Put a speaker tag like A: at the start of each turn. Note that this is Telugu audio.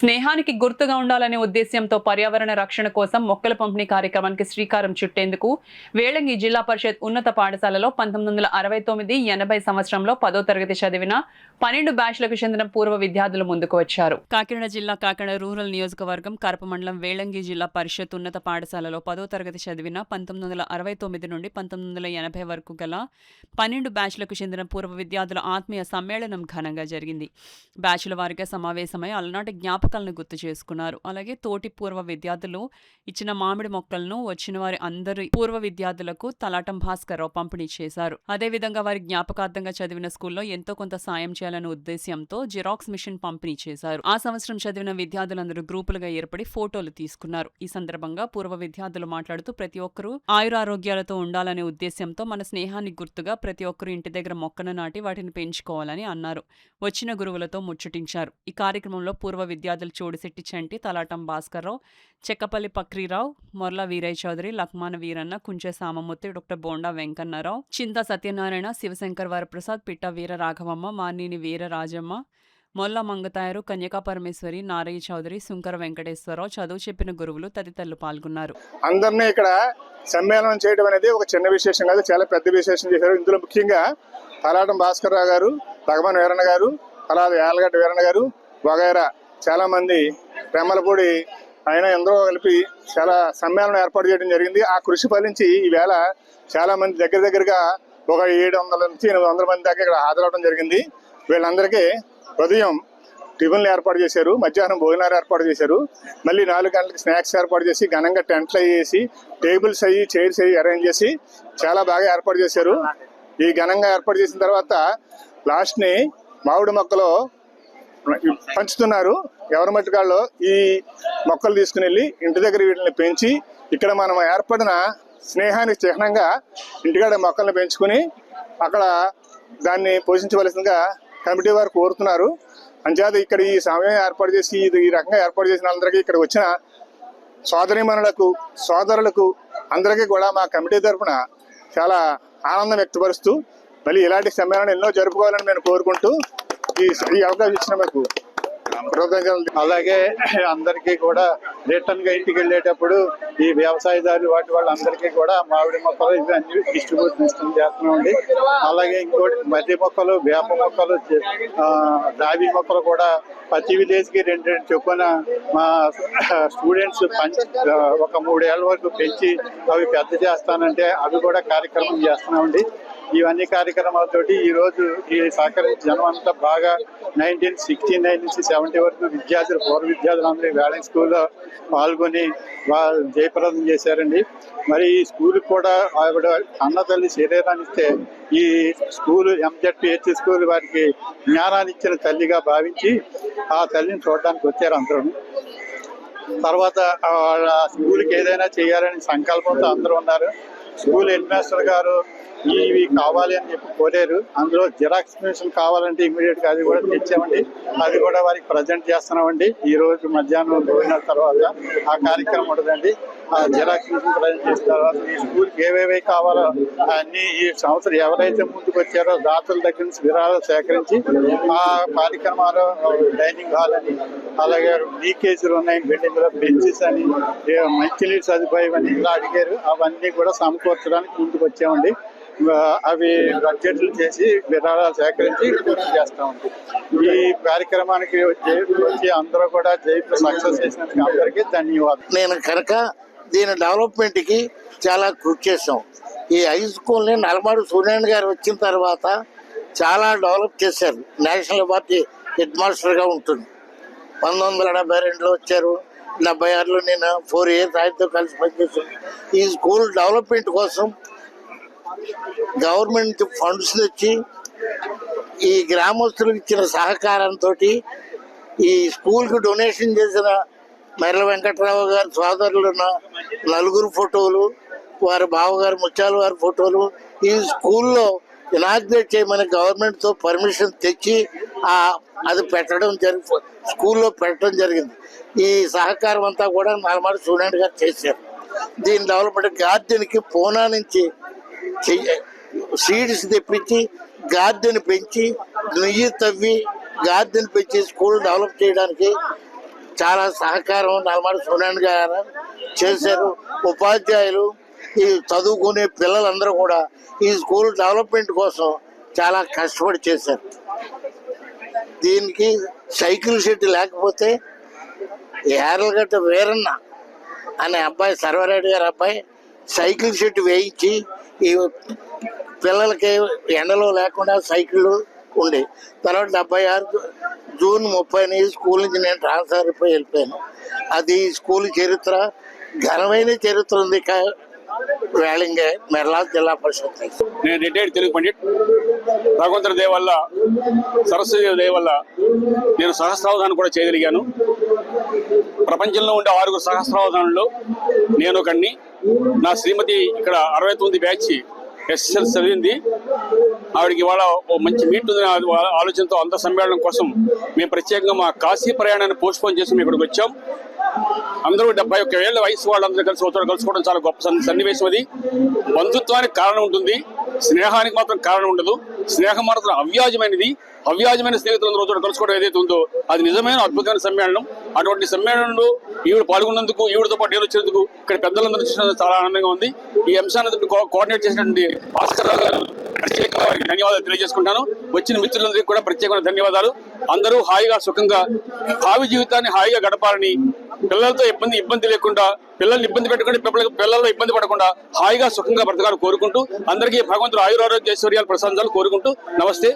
A: స్నేహానికి గుర్తుగా ఉండాలనే ఉద్దేశ్యంతో పర్యావరణ రక్షణ కోసం మొక్కల పంపిణీ కార్యక్రమానికి శ్రీకారం చుట్టేందుకు వేళంగి జిల్లా పరిషత్ ఉన్నత పాఠశాలలో 1969-80 సంవత్సరంలో 10వ తరగతి చదివిన 12 బ్యాచ్లకు చెందిన పూర్వ విద్యార్థులు ముందుకు వచ్చారు. కాకినాడ జిల్లా కాకినాడ రూరల్ నియోజకవర్గం కరప మండలం వేళంగి జిల్లా పరిషత్ ఉన్నత పాఠశాలలో 10వ తరగతి చదివిన 1969 నుండి 1980 వరకు గల 12 బ్యాచ్లకు చెందిన పూర్వ విద్యార్థుల ఆత్మీయ సమ్మేళనం ఘనంగా జరిగింది. బ్యాచ్ల వారిగా సమావేశమై అలనాటి జ్ఞాపకాలను గుర్తు చేసుకున్నారు. అలాగే తోటి పూర్వ విద్యార్థులు ఇచ్చిన మామిడి మొక్కలను వచ్చిన వారి అందరి పూర్వ విద్యార్థులకు తలాటం భాస్కర్రావు పంపిణీ చేశారు. అదేవిధంగా వారి జ్ఞాపకార్థంగా చదివిన స్కూల్లో ఎంతో కొంత సాయం చేయాలనే ఉద్దేశ్యంతో జిరాక్స్ మిషన్ పంపిణీ చేశారు. ఆ సంవత్సరం చదివిన విద్యార్థులందరూ గ్రూపులుగా ఏర్పడి ఫోటోలు తీసుకున్నారు. ఈ సందర్భంగా పూర్వ విద్యార్థులు మాట్లాడుతూ ప్రతి ఒక్కరూ ఆయురారోగ్యాలతో ఉండాలనే ఉద్దేశ్యంతో మన స్నేహానికి గుర్తుగా ప్రతి ఒక్కరూ ఇంటి దగ్గర మొక్కను నాటి వాటిని పెంచుకోవాలని అన్నారు. వచ్చిన గురువులతో ముచ్చటించారు. ఈ కార్యక్రమంలో పూర్వ విద్యార్థులు చోడిశెట్టి చంటి, తలాటం భాస్కర్రావు, చెక్కపల్లి పక్రీరావు, మొర్ల వీరయ్య చౌదరి, లక్మాన వీరన్న, కుంచె సామమూర్తి, డాక్టర్ బోండా వెంకన్నరావు, చింత సత్యనారాయణ, శివశంకర్ వరప్రసాద్, పిట్ట వీర రాఘవమ్మ, మార్నేని వీర రాజమ్మ, మొల్ల మంగతాయరు, కన్యకా పరమేశ్వరి, నారయ్య చౌదరి, శుంకర వెంకటేశ్వరరావు, చదువు చెప్పిన గురువులు తదితరులు పాల్గొన్నారు.
B: అందరినీ ఇక్కడ సమ్మేళనం చేయడం అనేది ఒక చిన్న విశేషం కాదు, చాలా పెద్ద విశేషం చేశారు. ఇందులో ముఖ్యంగా తలాటం భాస్కర్రావు గారు, రఘమన్ వీరన్న గారు, అలాగే యాలగడ్డ వీరన్న గారు వగైరా చాలా మంది రెమ్మలపూడి ఆయన ఎందరో కలిపి చాలా సమ్మేళనం ఏర్పాటు చేయడం జరిగింది. ఆ కృషి ఫలించి ఈవేళ చాలా మంది దగ్గరగా ఒక 700 నుంచి 800 మంది దాకా ఇక్కడ హాజరవడం జరిగింది. వీళ్ళందరికీ ఉదయం టిఫిన్లు ఏర్పాటు చేశారు, మధ్యాహ్నం భోజనాలు ఏర్పాటు చేశారు, మళ్ళీ 4 గంటలకి స్నాక్స్ ఏర్పాటు చేసి ఘనంగా టెంట్లు వేసి టేబుల్స్ అయ్యి చైర్స్ అయ్యి అరేంజ్ చేసి చాలా బాగా ఏర్పాటు చేశారు. ఈ ఘనంగా ఏర్పాటు చేసిన తర్వాత లాస్ట్ని మామిడి మొక్కలు పంచుతున్నారు. ఎవరి మట్టుకాళ్ళు ఈ మొక్కలు తీసుకుని వెళ్ళి ఇంటి దగ్గర వీటిని పెంచి ఇక్కడ మనం ఏర్పడిన స్నేహానికి చిహ్నంగా ఇంటికాడ మొక్కల్ని పెంచుకుని అక్కడ దాన్ని పోషించవలసిందిగా కమిటీ వారు కోరుతున్నారు. అంచేత ఇక్కడ ఈ సమయం ఏర్పాటు చేసి ఈ రకంగా ఏర్పాటు చేసిన అందరికీ ఇక్కడ వచ్చిన సోదరీమణులకు సోదరులకు అందరికీ కూడా మా కమిటీ తరఫున చాలా ఆనందం వ్యక్తపరుస్తూ మళ్ళీ ఇలాంటి సమ్మేళనం ఎన్నో జరుపుకోవాలని నేను కోరుకుంటూ ఈ అవకాశం ఇచ్చిన మీకు కృతజ్ఞతలు.
C: అలాగే అందరికీ కూడా రిటర్న్ గా ఇంటికి వెళ్ళేటప్పుడు ఈ వ్యవసాయదారులు వాళ్ళందరికీ కూడా మామిడి మొక్కలు ఇవన్నీ డిస్ట్రిబ్యూషన్ చేస్తున్నామండి. అలాగే ఇంకోటి మర్రి మొక్కలు, వేప మొక్కలు, రావి మొక్కలు కూడా ప్రతి విలేజ్కి 2 చొప్పున మా స్టూడెంట్స్ ఒక 3 ఏళ్ళ వరకు పెంచి అవి పెద్ద చేస్తానంటే అవి కూడా కార్యక్రమం చేస్తున్నామండి. ఇవన్నీ కార్యక్రమాలతోటి ఈ రోజు ఈ సహకరించిన జనం అంతా బాగా 1969 నుంచి 70 వరకు విద్యార్థులు పూర్వ విద్యార్థులు అందరూ వేళంగి స్కూల్లో పాల్గొని జయప్రదం చేశారండి. మరి ఈ స్కూల్ కూడా ఆవిడ అన్న తల్లి శరీరాన్ని ఇస్తే ఈ స్కూల్ MZPH స్కూల్ వారికి జ్ఞానాన్ని ఇచ్చిన తల్లిగా భావించి ఆ తల్లిని చూడడానికి వచ్చారు అందరూ. తర్వాత స్కూల్కి ఏదైనా చేయాలని సంకల్పంతో అందరూ ఉన్నారు. స్కూల్ హెడ్ మాస్టర్ గారు ఇవి కావాలి అని చెప్పి కోరారు. అందులో జిరాక్స్ మిషన్ కావాలంటే ఇమీడియట్ గా అది కూడా తెచ్చామండి. అది కూడా వారికి ప్రజెంట్ చేస్తున్నామండి. ఈ రోజు మధ్యాహ్నం భోజనాల తర్వాత ఆ కార్యక్రమం ఉండదండి. ఆ జిరాక్స్ మిషన్ ప్రజెంట్ చేసిన తర్వాత ఈ స్కూల్కి ఏవేవి కావాలో అన్ని ఈ సంవత్సరం ఎవరైతే ముందుకు వచ్చారో దాతల దగ్గర నుంచి విరాళాలు సేకరించి ఆ కార్యక్రమాలు డైనింగ్ హాల్ అని, అలాగే లీకేజీలు ఉన్నాయి బిల్డింగ్ లో, బెంచెస్ అని, మంచినీటి సదుపాయం అని ఇలా అడిగారు. అవన్నీ కూడా సమకూర్చడానికి ముందుకు వచ్చామండి. అవి బడ్జెట్లు చేసి విరాళాలు సేకరించి పూర్తి చేస్తామండి. ఈ కార్యక్రమానికి వచ్చి అందరూ కూడా సక్సెస్ చేసినందుకు అందరికీ ధన్యవాదాలు.
D: నేను కనుక దీని డెవలప్మెంట్ కి చాలా కృషి చేసాం. ఈ హై స్కూల్ని నల్మాడు సూర్యనారాయణ గారు వచ్చిన తర్వాత చాలా డెవలప్ చేశారు. నేషనల్ పార్టీ హెడ్ మాస్టర్గా ఉంటుంది. 1972లో వచ్చారు. 76లో నేను 4 years ఆయనతో కలిసి పనిచేశాను. ఈ స్కూల్ డెవలప్మెంట్ కోసం గవర్నమెంట్ ఫండ్స్ తెచ్చి ఈ గ్రామస్తులకు ఇచ్చిన సహకారంతో ఈ స్కూల్కి డొనేషన్ చేసిన మెర్ల వెంకట్రావు గారి సోదరులున్న 4 ఫోటోలు, వారి బావగారు ముత్యాల వారి ఫోటోలు ఈ స్కూల్లో ఇనాగ్రేట్ చేయమని గవర్నమెంట్తో పర్మిషన్ తెచ్చి అది స్కూల్లో పెట్టడం జరిగింది. ఈ సహకారం అంతా కూడా నల్మాడి సూర్యనారాయణ గారు చేశారు. దీని డెవలప్మెంట్ గార్డెన్కి పూనా నుంచి సీడ్స్ తెప్పించి గార్డెన్ పెంచి నెయ్యి తవ్వి గార్డెన్ పెంచి స్కూల్ డెవలప్ చేయడానికి చాలా సహకారం నల్మడి సోనాన్ గారు చేశారు. ఉపాధ్యాయులు, ఈ చదువుకునే పిల్లలందరూ కూడా ఈ స్కూల్ డెవలప్మెంట్ కోసం చాలా కష్టపడి చేశారు. దీనికి సైకిల్ షెడ్ లేకపోతే యార్లగడ్డ వీరన్న అనే అబ్బాయి, సర్వారెడ్డి గారి అబ్బాయి సైకిల్ షెడ్ వేయించి ఈ పిల్లలకి ఎండలో లేకుండా సైకిళ్ళు ఉండే. తర్వాత 76 జూన్ 30 స్కూల్ నుంచి నేను ట్రాన్స్ఫర్ అయిపోయి వెళ్ళిపోయాను. అది స్కూల్ చరిత్ర, ఘనమైన చరిత్ర ఉంది వేళంగే మెర్లాల్ జిల్లా పరిషత్.
E: నేను రిటైర్డ్ తెలుగు పండిట్. భగవంతుడి దయ వల్ల, సరస్వతి దయ వల్ల నేను సహస్రావధానం కూడా చేయగలిగాను. ప్రపంచంలో ఉండే 6 సహస్రావధానంలో నేను ఒకడిని. నా శ్రీమతి ఇక్కడ 69 బ్యాచ్ ఎస్ఎస్ఎల్ చదివింది. ఆవిడకి ఇవాళ ఓ మంచి మీట్ ఉంది ఆలోచనతో అంత సమ్మేళనం కోసం మేము ప్రత్యేకంగా మా కాశీ ప్రయాణాన్ని పోస్ట్పోన్ చేసి మేము ఇక్కడికి వచ్చాం. అందరూ 71 ఏళ్ల వయసు వాళ్ళందరూ కలిసి ఒకచోట కలుసుకోవడం చాలా గొప్ప సన్నివేశం. అది బంధుత్వానికి కారణం ఉంటుంది, స్నేహానికి మాత్రం కారణం ఉండదు. స్నేహం మాత్రం అవ్యాజమైనది. అవ్యాజమైన స్నేహితులందరూ ఒకచోట కలుసుకోవడం ఏదైతే ఉందో అది నిజమైన అద్భుతమైన సమ్మేళనం. అటువంటి సమ్మేళనంలో ఈవిడ పాల్గొన్నందుకు, ఈవిడతో పాటు నేను వచ్చినందుకు ఇక్కడ పెద్దలందరూ చూసినందుకు చాలా ఆనందంగా ఉంది. ఈ అంశాన్ని కోఆర్డినేట్ చేసినటువంటి భాస్కర్ రావు గారు ప్రత్యేకంగా ధన్యవాదాలు తెలియజేసుకుంటాను. వచ్చిన మిత్రులందరికీ కూడా ప్రత్యేకమైన ధన్యవాదాలు. అందరూ హాయిగా సుఖంగా భావి జీవితాన్ని హాయిగా గడపాలని, పిల్లలతో ఇబ్బంది లేకుండా, పిల్లల్ని ఇబ్బంది పెట్టకుండా, పిల్లల్లో ఇబ్బంది పడకుండా హాయిగా సుఖంగా బ్రతకాలని కోరుకుంటూ అందరికీ భగవంతుడు ఆయురారోగ్య ఐశ్వర్యాలు ప్రసాదాలు కోరుకుంటూ నమస్తే.